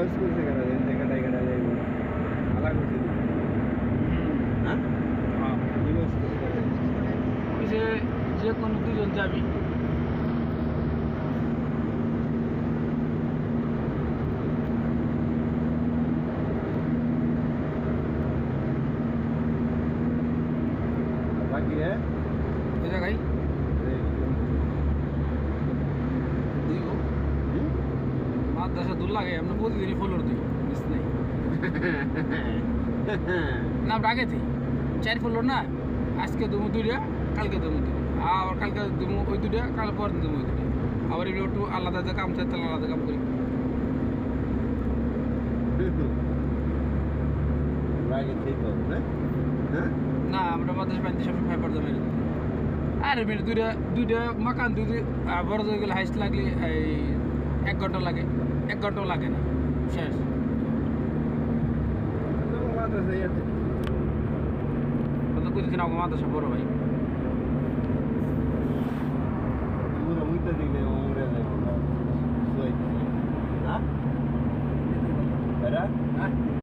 loss করছে কেন জায়গাটায় কেটে যাইব আলা করছে হ্যাঁ কি লস করছে ওই যে কোনো দুজন যাবি বাকি রে ওই জায়গায় দিব মাদ্রাসা দূর লাগে আমরা প্রতিদিনই ফলোর দিই মিস নেই না আমরা আগে থেকে 4 ফলোর না আজকে দেবো 2টা কালকে দেবো 2টা আবার কালকে দেবো ওই 2টা কাল পর দেবো ওই 2টা আবার এগুলো একটু আলাদা কাম চাই তাহলে আলাদা কাম করি আগে ঠিক হবে না হ্যাঁ না আমরা মাদ্রাসা পাইতে সবসময় ফাইবার দেবো আরে মেরে দুইটা মাকান দুই বড় হয়ে গেলে হাইস্ট লাগলে এই 1 ঘন্টা লাগে 1 ঘন্টাও লাগে না শেষ মাদ্রাসায় আছে কত কিছুদিন আগে মাদ্রাসা বড় ভাই পুরো মুইতে দিলে ওমরে যাবে না সুই হ্যাঁ এরা